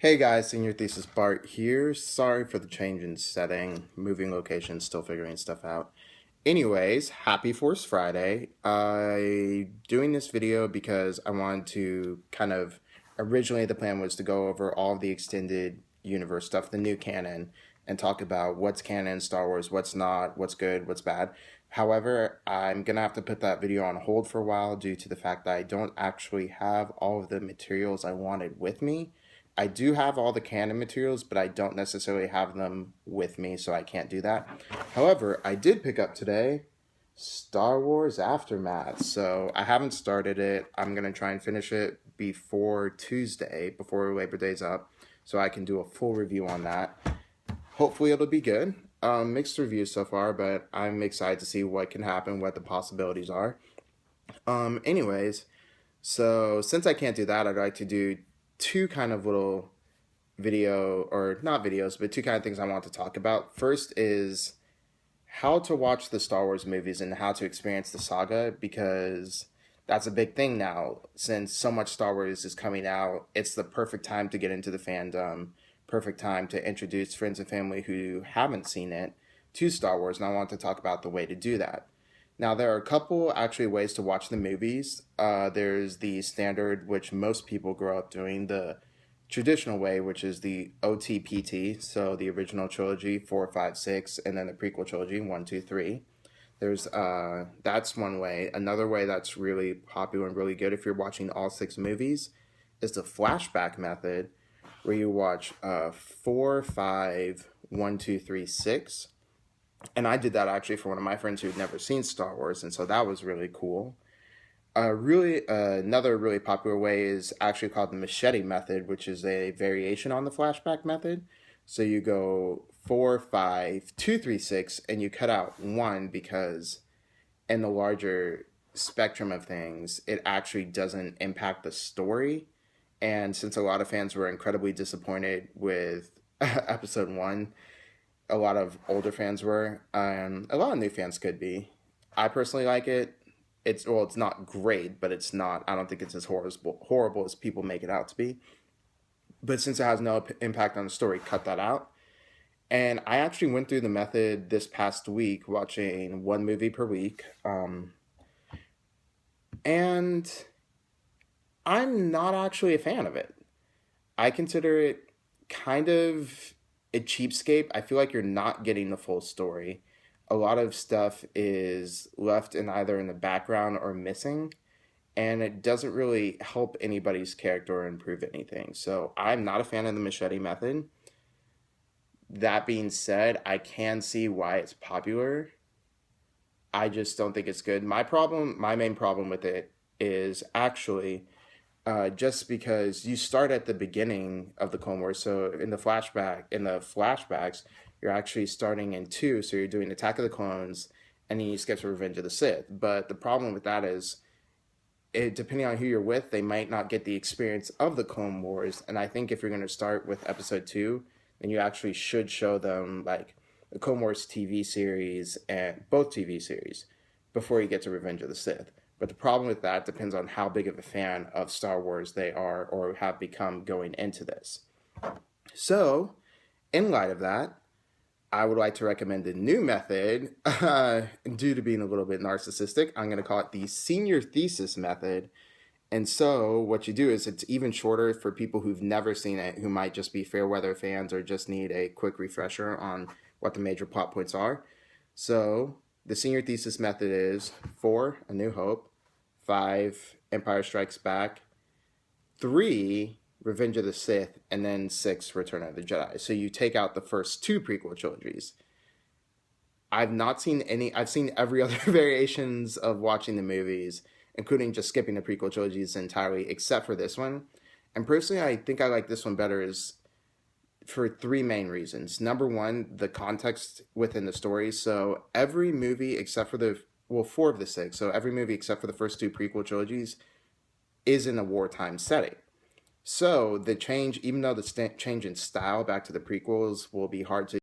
Hey guys, Senior Thesis Bart here. Sorry for the change in setting, moving location, still figuring stuff out. Anyways, happy Force Friday. I doing this video because I wanted to originally the plan was to go over all of the extended universe stuff, the new canon, and talk about what's canon in Star Wars, what's not, what's good, what's bad. However, I'm gonna have to put that video on hold for a while due to the fact that I don't actually have all of the materials I wanted with me. I do have all the canon materials, but I don't necessarily have them with me, so I can't do that. However, I did pick up today Star Wars Aftermath, so I haven't started it. I'm going to try and finish it before Tuesday, before Labor Day's up, so I can do a full review on that. Hopefully it'll be good. Mixed reviews so far, but I'm excited to see what can happen, what the possibilities are. Anyways, so since I can't do that, I'd like to do two kind of little video, or not videos, but two kind of things I want to talk about. First is how to watch the Star Wars movies and how to experience the saga, because that's a big thing now. Since so much Star Wars is coming out, it's the perfect time to get into the fandom, perfect time to introduce friends and family who haven't seen it to Star Wars, and I want to talk about the way to do that. Now, there are a couple actually ways to watch the movies. There's the standard, which most people grow up doing, the traditional way, which is the OTPT, so the original trilogy, 4, 5, 6, and then the prequel trilogy, 1, 2, 3. That's one way. Another way that's really popular and really good if you're watching all 6 movies is the flashback method, where you watch 4, 5, 1, 2, 3, 6. And I did that actually for one of my friends who'd never seen Star Wars, and so that was really cool. Another really popular way is actually called the machete method, which is a variation on the flashback method. So you go 4, 5, 2, 3, 6, and you cut out 1 because in the larger spectrum of things, it actually doesn't impact the story. And since a lot of fans were incredibly disappointed with episode 1, a lot of older fans were, a lot of new fans could be. I personally like it. It's not great, but it's not. I don't think it's as horrible as people make it out to be. But since it has no impact on the story, cut that out. And I actually went through the method this past week, watching one movie per week, and I'm not actually a fan of it. I consider it kind of a cheapskate. I feel like you're not getting the full story. A lot of stuff is left in either in the background or missing, and it doesn't really help anybody's character or improve anything. So I'm not a fan of the machete method. That being said, I can see why it's popular. I just don't think it's good. My main problem with it is actually just because you start at the beginning of the Clone Wars. So in the flashbacks, you're actually starting in 2. So you're doing Attack of the Clones, and then you skip to Revenge of the Sith. But the problem with that is, depending on who you're with, they might not get the experience of the Clone Wars. And I think if you're going to start with Episode 2, then you actually should show them like the Clone Wars TV series and both TV series before you get to Revenge of the Sith. But the problem with that depends on how big of a fan of Star Wars they are or have become going into this. So, in light of that, I would like to recommend a new method. Due to being a little bit narcissistic, I'm going to call it the Senior Thesis method. And so what you do is it's even shorter for people who've never seen it, who might just be fair weather fans or just need a quick refresher on what the major plot points are. So the Senior Thesis method is 4, A New Hope, 5, Empire Strikes Back, 3, Revenge of the Sith, and then 6, Return of the Jedi. So you take out the first 2 prequel trilogies. I've seen every other variations of watching the movies, including just skipping the prequel trilogies entirely, except for this one. And personally, I think I like this one better is for 3 main reasons. Number 1, the context within the story. So every movie except for 4 of the 6, so every movie except for the first 2 prequel trilogies is in a wartime setting. So the change, even though the change in style back to the prequels will be hard to